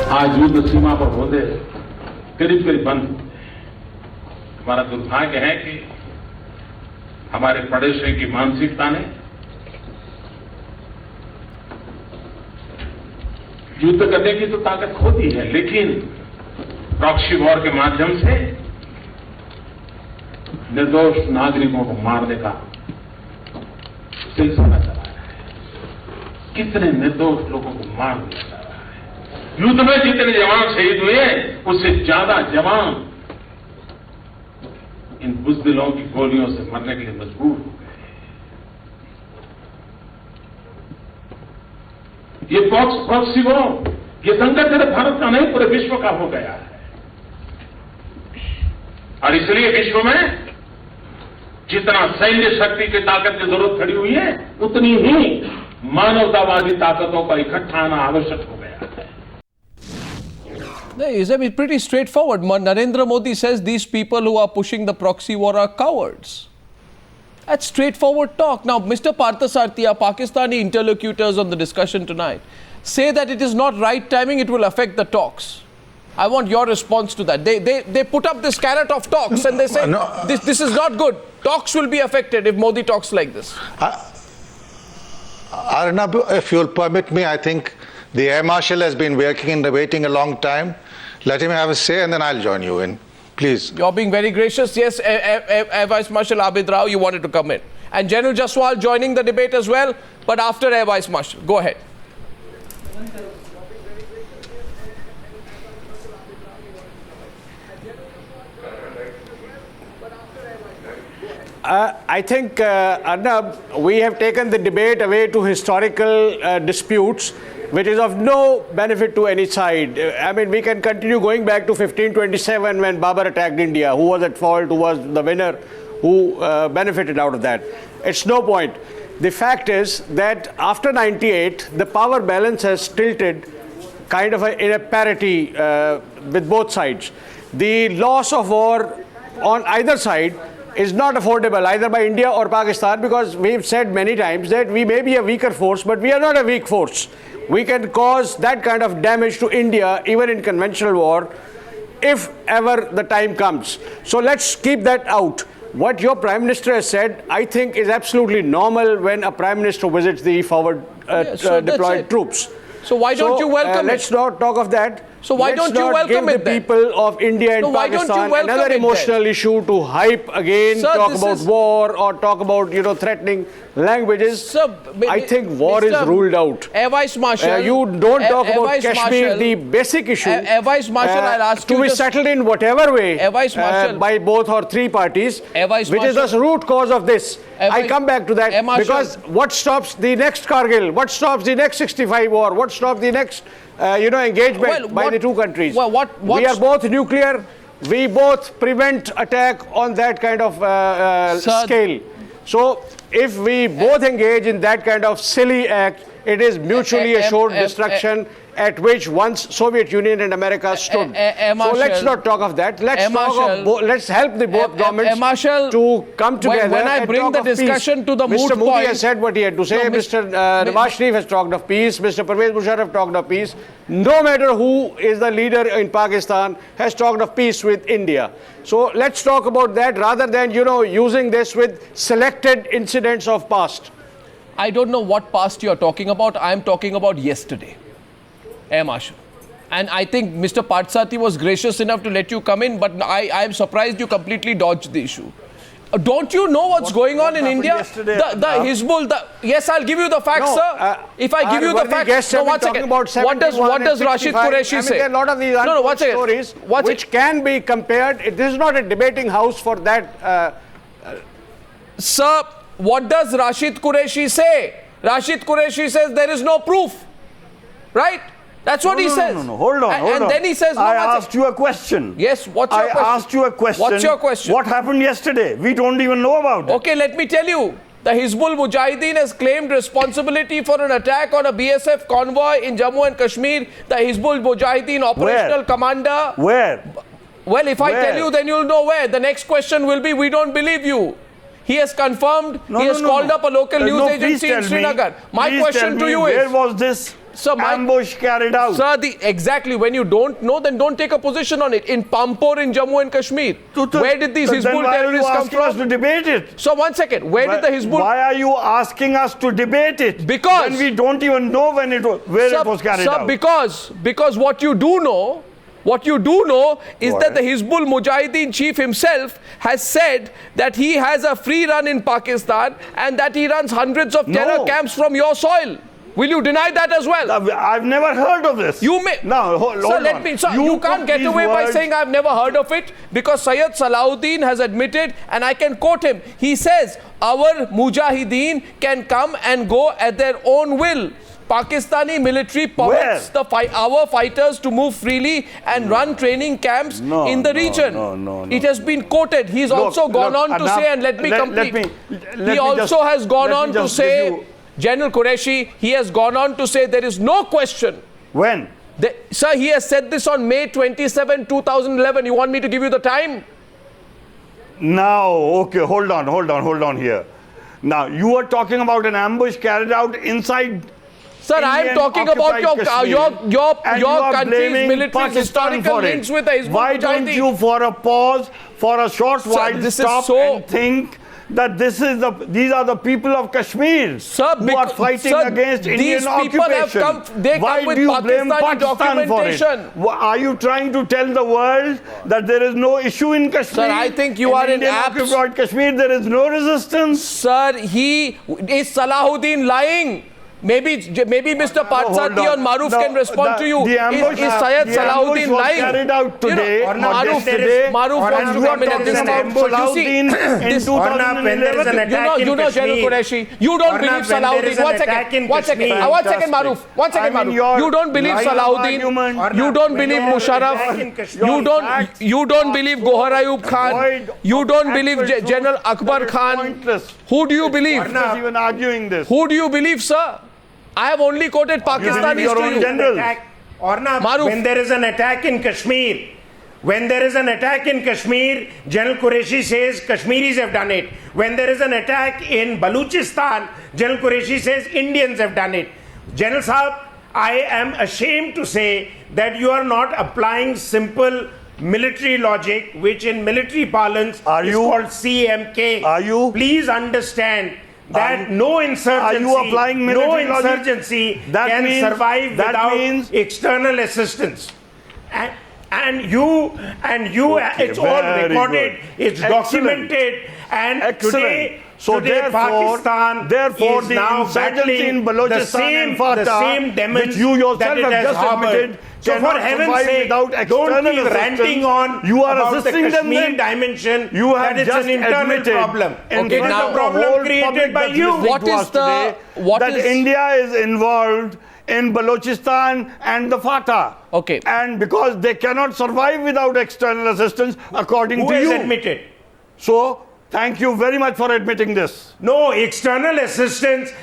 आज युद्ध सीमा पर होते करीब करीब बंद। हमारा दुर्भाग्य है कि हमारे पड़ोसियों की मानसिकता ने युद्ध करने की तो ताकत खो दी है, लेकिन प्रॉक्सी वॉर के माध्यम से निर्दोष नागरिकों को मारने का सिलसिला चला रहा है। कितने निर्दोष लोगों को मार दिया जा रहा है। युद्ध में जितने जवान शहीद हुए उससे ज्यादा जवान इन बुज़दिलों की गोलियों से मरने के लिए मजबूर हो गए। ये प्रॉक्सी वॉर, ये संकट सिर्फ भारत का नहीं पूरे विश्व का हो गया है, और इसलिए विश्व में जितना सैन्य शक्ति की ताकत की जरूरत खड़ी हुई है, उतनी ही मानवतावादी ताकतों का इकट्ठा आना आवश्यक हो गया है। It's pretty straightforward. Narendra Modi says these people who are pushing the proxy war are cowards. That's straightforward talk. Now, Mr. Parthasarathi, Pakistani interlocutors on the discussion tonight say that it is not right timing, it will affect the talks. I want your response to that. They put up this carrot of talks and they say this is not good. Talks will be affected if Modi talks like this. Arnab, if you'll permit me, I think the Air Marshal has been working and waiting a long time. Let him have a say and then I'll join you in. Please. You're being very gracious. Yes, Air Vice Marshal Abid Rao, you wanted to come in. And General Jaswal joining the debate as well, but after Air Vice Marshal. Go ahead. I think, Arnab, we have taken the debate away to historical disputes, which is of no benefit to any side. I mean, we can continue going back to 1527 when Babur attacked India. Who was at fault? Who was the winner? Who benefited out of that? It's no point. The fact is that after 98, the power balance has tilted kind of in a parity with both sides. The loss of war on either side is not affordable either by India or Pakistan, because we've said many times that we may be a weaker force, but we are not a weak force. We can cause that kind of damage to India even in conventional war if ever the time comes. So let's keep that out. What your Prime Minister has said, I think, is absolutely normal when a Prime Minister visits the forward deployed troops. So why don't you welcome it? Let's not talk of that. So why don't you welcome it then? Give the people of India and Pakistan another emotional issue to hype again, talk about war or talk about, threatening languages. Sir, I think war is ruled out. Air Vice Marshal, you don't talk about Kashmir, the basic issue. Air Vice Marshal, I'll ask you to be settled in whatever way by both or three parties, which is the root cause of this. I come back to that because what stops the next Kargil? What stops the next 65 war? What stops the next engagement by the two countries? We are both nuclear. We both prevent attack on that kind of scale. So if we both engage in that kind of silly act, it is mutually assured destruction at which once Soviet Union and America stood. So let's not talk of that. Let's help the both governments to come together. When I bring the discussion to the moot point, Mr. Modi has said what he had to say. Mr. Nawaz Sharif has talked of peace. Mr. Pervez Musharraf have talked of peace. No matter who is the leader in Pakistan has talked of peace with India. So let's talk about that rather than, using this with selected incidents of past. I don't know what past you are talking about. I am talking about yesterday. Air Marshal. And I think Mr. Parthasarathi was gracious enough to let you come in, but I am surprised you completely dodged the issue. Don't you know what's going on in India? The Hizbul, yes, I'll give you the facts, sir. If I give you the facts, no, one second. What does Rashid Qureshi say? There are a lot of these untold stories which can be compared. This is not a debating house for that. Sir, what does Rashid Qureshi say? Rashid Qureshi says there is no proof. Right? That's what he says. No. Hold on. And then he says, I asked you a question. Yes, what's your question? I asked you a question. What's your question? What happened yesterday? We don't even know about it. Okay, let me tell you. The Hizbul Mujahideen has claimed responsibility for an attack on a BSF convoy in Jammu and Kashmir. The Hizbul Mujahideen operational commander. Where? Well, if I tell you, then you'll know where. The next question will be, we don't believe you. He has confirmed, he has called up a local news agency in Srinagar. My question to you is, where was this? Sir, ambush carried out. Sir, exactly. When you don't know, then don't take a position on it. In Pampore in Jammu and Kashmir, where did these Hizbul terrorists come from? Us to debate it? So 1 second, where did the Hizbul... Why are you asking us to debate it? Because... when we don't even know when it was, where it was carried out. Because what you do know is that the Hizbul Mujahideen chief himself has said that he has a free run in Pakistan and that he runs hundreds of terror camps from your soil. Will you deny that as well? I've never heard of this. You may. No, hold on. Sir, you can't get away by saying I've never heard of it, because Syed Salahuddin has admitted, and I can quote him. He says, our Mujahideen can come and go at their own will. Pakistani military permits our fighters to move freely and run training camps in the region. No. It has been quoted. He's also gone on to say, and let me complete. He also has gone on to say, General Qureshi, he has gone on to say there is no question. When? Sir, he has said this on May 27, 2011. You want me to give you the time? Now, okay, hold on here. Now, you are talking about an ambush carried out inside... Sir, I am talking about your country's military's historical links with the Hizbul Mujahideen. Why don't you, for a pause, for a short while, stop and think that these are the people of Kashmir who are fighting against Indian occupation? Why do you blame Pakistan for it? Are you trying to tell the world that there is no issue in Kashmir? Sir, I think you are in occupied Kashmir. There is no resistance. Sir, is Salahuddin lying? Maybe Mr. Patsati or Maruf can respond to you. Is Syed Salahuddin lying? Carried out today, Maruf wants to come in at this time. Salahuddin in 2011. General Qureshi, you don't believe Salahuddin. One second, Maruf. You don't believe Salahuddin. You don't believe Musharraf. You don't believe Gohar Ayub Khan. You don't believe General Akbar Khan. Who do you believe? Even arguing this. Who do you believe, sir? I have only quoted Pakistanis to you. When there is an attack in Kashmir, General Qureshi says Kashmiris have done it. When there is an attack in Baluchistan, General Qureshi says Indians have done it. General Sahab, I am ashamed to say that you are not applying simple military logic, which in military parlance is called CMK. Are you? Please understand that no insurgency can survive without external assistance. It's all recorded, it's documented, and today Pakistan is now battling the same demons which you yourself that it have has just admitted. So for heaven's sake, don't be ranting on about the Kashmir dimension. That it's an internal problem. Okay, now a problem created by you. India is involved in Balochistan and the Fatah. Okay. And because they cannot survive without external assistance, according to you. Who has admitted? So, thank you very much for admitting this. No, external assistance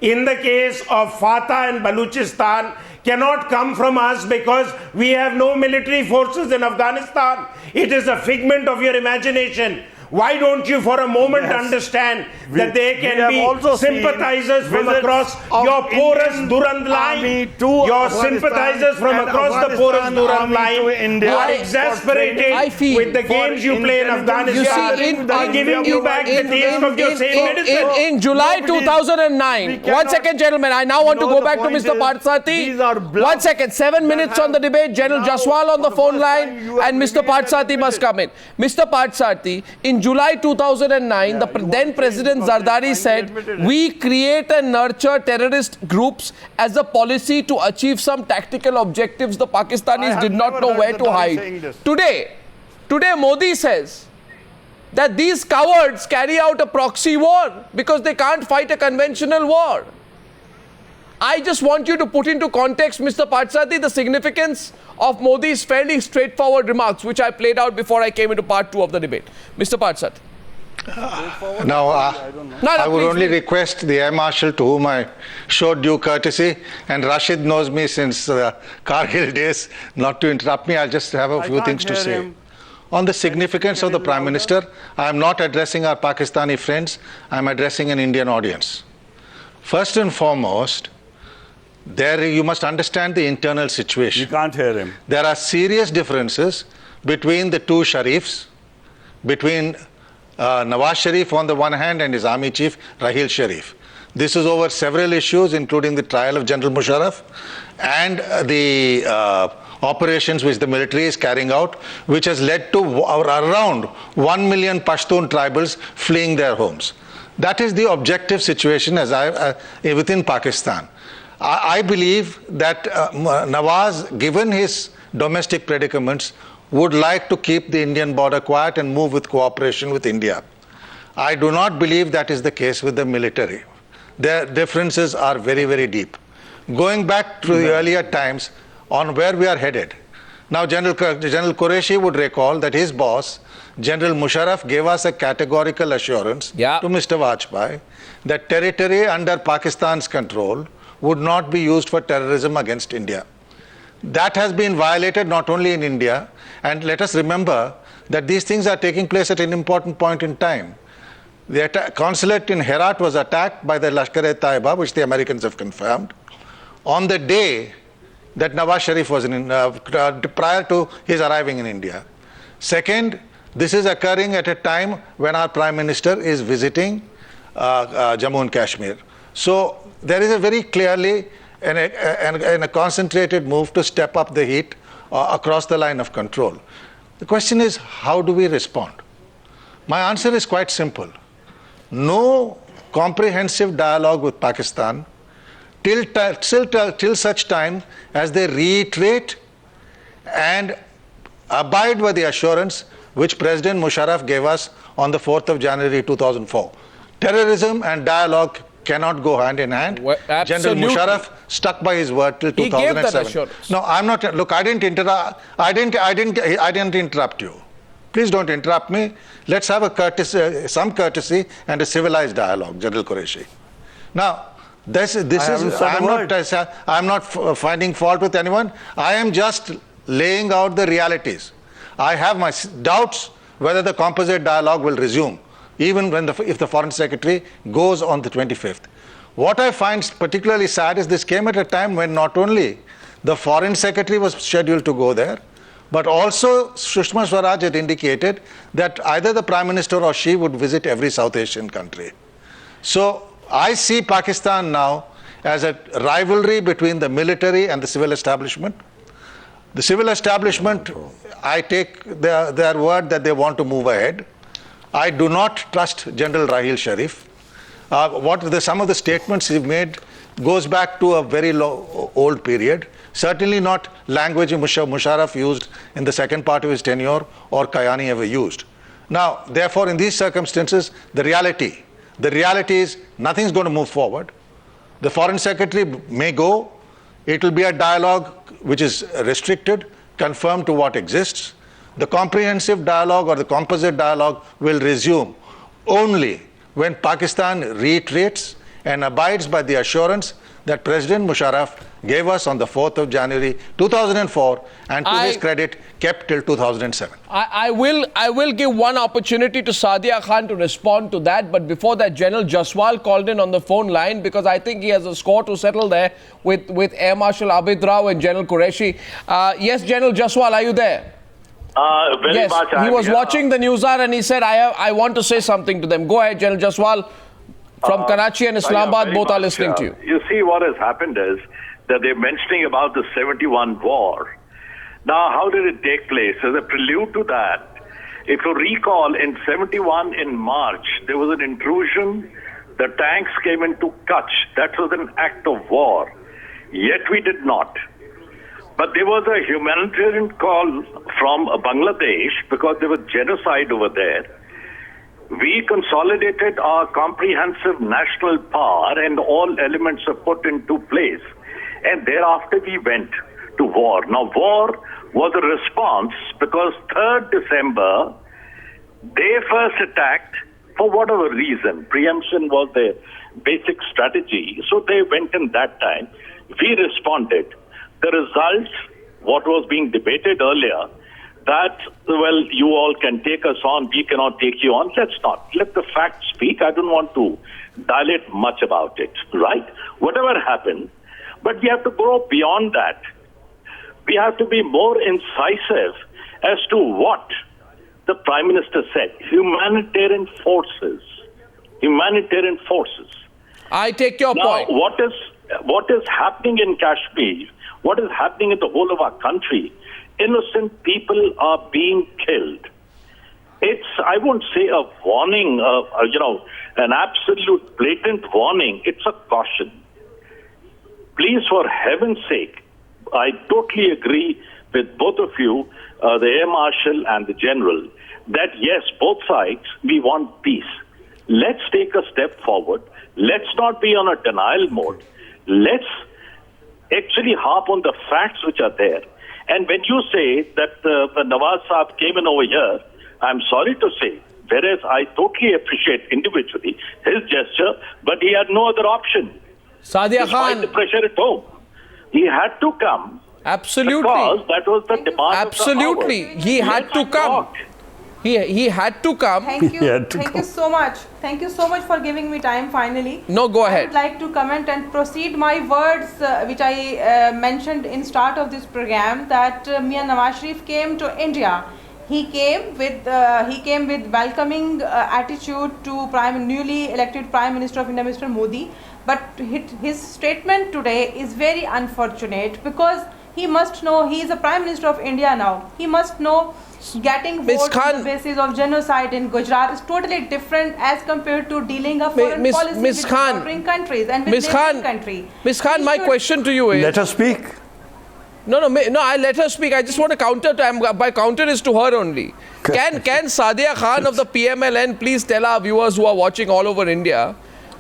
in the case of Fatah and Baluchistan cannot come from us because we have no military forces in Afghanistan. It is a figment of your imagination. Why don't you for a moment understand that there can be sympathizers from across your porous Durand line? Your sympathizers from across the porous Durand line who are exasperated with the games you play in Afghanistan are giving you back the taste of your same medicine. In July 2009, 1 second, gentlemen, I now want to go back to Mr. Patsati. 1 second, 7 minutes on the debate. General Jaswal on the phone line, and Mr. Patsati must come in. Mr. Patsati, in July 2009, the then President Zardari said, we create and nurture terrorist groups as a policy to achieve some tactical objectives the Pakistanis did not know where to hide. Today Modi says that these cowards carry out a proxy war because they can't fight a conventional war. I just want you to put into context, Mr. Patsati, the significance of Modi's fairly straightforward remarks, which I played out before I came into part 2 of the debate. Mr. Patsati. I would only request the Air Marshal, to whom I showed due courtesy, and Rashid knows me since the Kargil days, not to interrupt me. I'll just have a few things to say. On the significance of the Prime Minister, I am not addressing our Pakistani friends, I am addressing an Indian audience. First and foremost, There you must understand the internal situation. You can't hear him. There are serious differences between the two Sharifs, between Nawaz Sharif on the one hand and his army chief Rahil Sharif. This is over several issues, including the trial of General Musharraf and the operations which the military is carrying out, which has led to around 1 million Pashtun tribals fleeing their homes. That is the objective situation within Pakistan. I believe that Nawaz, given his domestic predicaments, would like to keep the Indian border quiet and move with cooperation with India. I do not believe that is the case with the military. Their differences are very, very deep. Going back to the earlier times on where we are headed. Now, General Qureshi would recall that his boss, General Musharraf, gave us a categorical assurance to Mr. Vajpayee that territory under Pakistan's control would not be used for terrorism against India. That has been violated not only in India, and let us remember that these things are taking place at an important point in time. The consulate in Herat was attacked by the Lashkar-e-Taiba, which the Americans have confirmed, on the day that Nawaz Sharif was prior to his arriving in India. Second, this is occurring at a time when our Prime Minister is visiting Jammu and Kashmir. So there is a very clearly and a concentrated move to step up the heat across the line of control. The question is, how do we respond? My answer is quite simple. No comprehensive dialogue with Pakistan till such time as they reiterate and abide by the assurance which President Musharraf gave us on the 4th of January 2004. Terrorism and dialogue cannot go hand in hand. Well, General Musharraf stuck by his word till 2007. He gave that assurance. No, I'm not. Look, I didn't interrupt you. Please don't interrupt me. Let's have a some courtesy and a civilized dialogue, General Qureshi. Now, I'm not finding fault with anyone. I am just laying out the realities. I have my doubts whether the composite dialogue will resume, even when if the Foreign Secretary goes on the 25th. What I find particularly sad is this came at a time when not only the Foreign Secretary was scheduled to go there, but also Sushma Swaraj had indicated that either the Prime Minister or she would visit every South Asian country. So I see Pakistan now as a rivalry between the military and the civil establishment. The civil establishment, I take their word that they want to move ahead. I do not trust General Rahil Sharif. Some of the statements he made goes back to a very old period. Certainly not language Musharraf used in the second part of his tenure or Kayani ever used. Now, therefore, in these circumstances, the reality is nothing's going to move forward. The Foreign Secretary may go. It will be a dialogue which is restricted, conformed to what exists. The comprehensive dialogue or the composite dialogue will resume only when Pakistan reiterates and abides by the assurance that President Musharraf gave us on the 4th of January 2004 and to his credit kept till 2007. I will give one opportunity to Sadia Khan to respond to that, but before that, General Jaswal called in on the phone line because I think he has a score to settle there with Air Marshal Abid Rao and General Qureshi. Yes, General Jaswal, are you there? Very much. He was watching the Newshour and he said, I want to say something to them. Go ahead, General Jaswal. From Karachi and Islamabad, both are listening to you. You see, what has happened is that they're mentioning about the 71 war. Now, how did it take place? As a prelude to that, if you recall, in 71 in March, there was an intrusion. The tanks came into Kutch. That was an act of war. Yet we did not. But there was a humanitarian call from Bangladesh because there was genocide over there. We consolidated our comprehensive national power and all elements are put into place. And thereafter we went to war. Now war was a response because 3rd December, they first attacked for whatever reason. Preemption was their basic strategy. So they went in that time. We responded. The results, what was being debated earlier, that, well, you all can take us on, we cannot take you on. Let's not. Let the facts speak. I don't want to dilate much about it, right? Whatever happened, But we have to go beyond that. We have to be more incisive as to what the Prime Minister said. Humanitarian forces. Humanitarian forces. I take your point. What is happening in Kashmir, what is happening in the whole of our country, innocent people are being killed. It's, I won't say a warning, an absolute blatant warning. It's a caution. Please, for heaven's sake, I totally agree with both of you, the Air Marshal and the General, that yes, both sides, we want peace. Let's take a step forward. Let's not be on a denial mode. Let's actually harp on the facts which are there. And when you say that the Nawaz Saab came in over here, I'm sorry to say, whereas I totally appreciate individually his gesture, but he had no other option. Sadia Despite Khan. the pressure at home, he had to come. Absolutely. Because that was the demand Absolutely. of the hour. He had to come. He had to come. Thank you. Thank you so much. Thank you so much for giving me time finally. No, go ahead. I would like to comment and proceed my words which I mentioned in start of this program, that Mian Nawaz Sharif came to India. He came with welcoming attitude to newly elected Prime Minister of India, Mr. Modi. But his statement today is very unfortunate, because he must know he is a Prime Minister of India now. He must know getting votes on the basis of genocide in Gujarat is totally different as compared to dealing a foreign policy with neighboring countries and with neighboring country. Ms. Khan, my question to you is... Let her speak. No, I let her speak. I just want to counter. My counter is to her only. Can Sadia Khan of the PMLN please tell our viewers who are watching all over India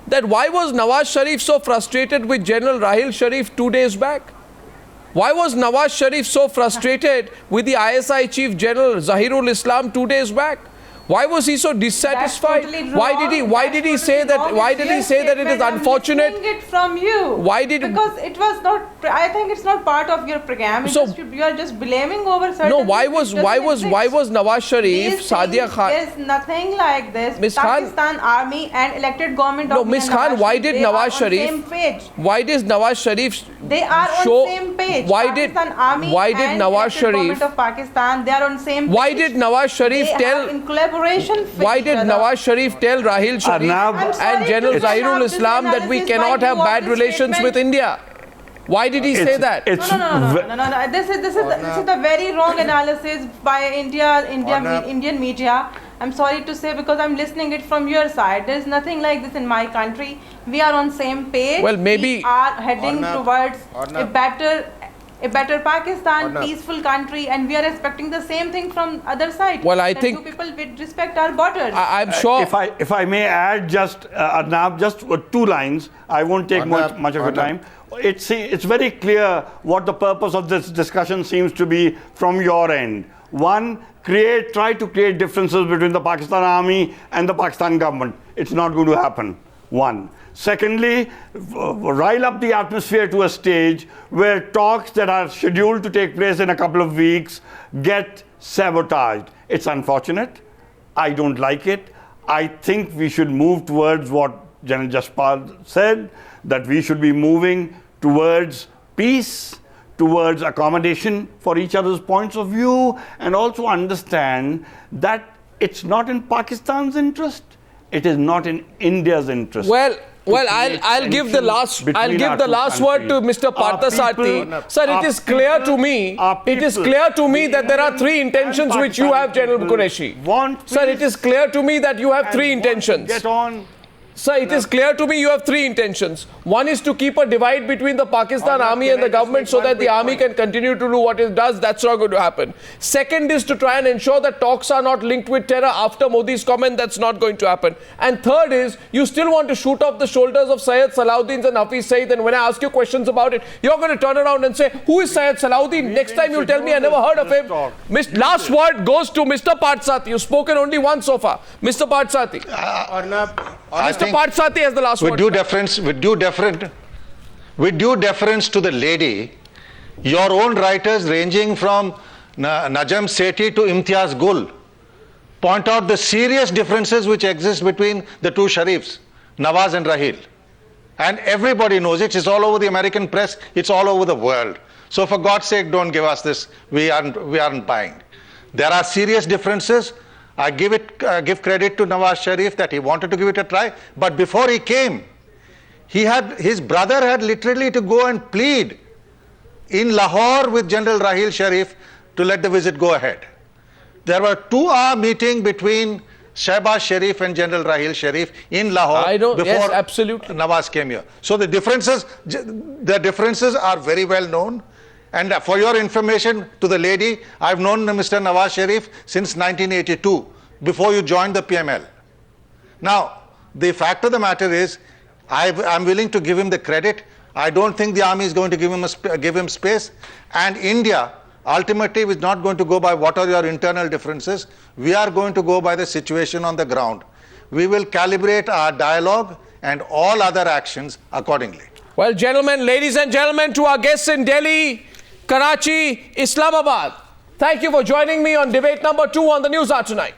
that why was Nawaz Sharif so frustrated with General Rahil Sharif 2 days back? Why was Nawaz Sharif so frustrated with the ISI Chief General Zahirul Islam 2 days back? Why was he so dissatisfied? Totally why did he say that? Why did he say that it is unfortunate? I'm listening it from you. Why did? Because it was not. I think it's not part of your program. So you are just blaming over certain. No. Why was Nawaz Sharif, Sadia Khan? There's nothing like this. Ms. Khan, Pakistan Army and elected government of Ms. Khan, why did Nawaz Sharif? Same page. Why does Nawaz Sharif? They are on same page. Why did Nawaz Sharif? Government of Pakistan, they are on same page. Why did Nawaz Sharif tell? In collaboration. Why did Nawaz Sharif tell Rahil Sharif and General Zahirul Islam that we cannot have bad relations with India? Why did he say that? No. This is the very wrong analysis by Indian media. I'm sorry to say, because I'm listening it from your side. There is nothing like this in my country. We are on same page. Well, maybe we are heading towards a better Pakistan, peaceful country, and we are expecting the same thing from other side. Well, I think two people with respect our borders. I'm sure. If I may add just Arnab, just 2 lines. I won't take much of your time. It's very clear what the purpose of this discussion seems to be from your end. One, try to create differences between the Pakistan Army and the Pakistan government. It's not going to happen. One. Secondly, rile up the atmosphere to a stage where talks that are scheduled to take place in a couple of weeks get sabotaged. It's unfortunate. I don't like it. I think we should move towards what General Jaspal said, that we should be moving towards peace, towards accommodation for each other's points of view, and also understand that it's not in Pakistan's interest. It is not in India's interest. Well, I'll give the last word to Mr. Parthasarthi. Sir, it is clear to me. It is clear to me that there are 3 intentions which you have, General Qureshi. Sir, it is clear to me that you have 3 intentions. Get on. Sir, it is clear to me you have 3 intentions. One is to keep a divide between the Pakistan Army and the government so that the army can continue to do what it does. That's not going to happen. Second is to try and ensure that talks are not linked with terror after Modi's comment. That's not going to happen. And third is, you still want to shoot off the shoulders of Syed Salahuddin and Hafiz Saeed. And when I ask you questions about it, you're going to turn around and say, who is Syed Salahuddin? Next time you'll tell me I never heard of him. Last word goes to Mr. Parthasarthi. You've spoken only once so far. Mr. Parthasarthi. Mr. Parthasarthi has the last word. With due deference to the lady, your own writers ranging from Najam Sethi to Imtiaz Gul point out the serious differences which exist between the 2 Sharifs, Nawaz and Rahil. And everybody knows it. It's all over the American press. It's all over the world. So for God's sake, don't give us this. We aren't buying. There are serious differences. I give credit to Nawaz Sharif that he wanted to give it a try. But before he came, his brother had literally to go and plead in Lahore with General Rahil Sharif to let the visit go ahead. There were 2-hour meeting between Shehbaz Sharif and General Rahil Sharif in Lahore before absolutely. Nawaz came here. So the differences are very well known. And for your information to the lady, I've known Mr. Nawaz Sharif since 1982, before you joined the PML. Now, the fact of the matter is, I'm willing to give him the credit. I don't think the army is going to give him space. And India ultimately is not going to go by what are your internal differences. We are going to go by the situation on the ground. We will calibrate our dialogue and all other actions accordingly. Well, gentlemen, ladies and gentlemen, to our guests in Delhi, Karachi, Islamabad, thank you for joining me on debate number 2 on the Newshour tonight.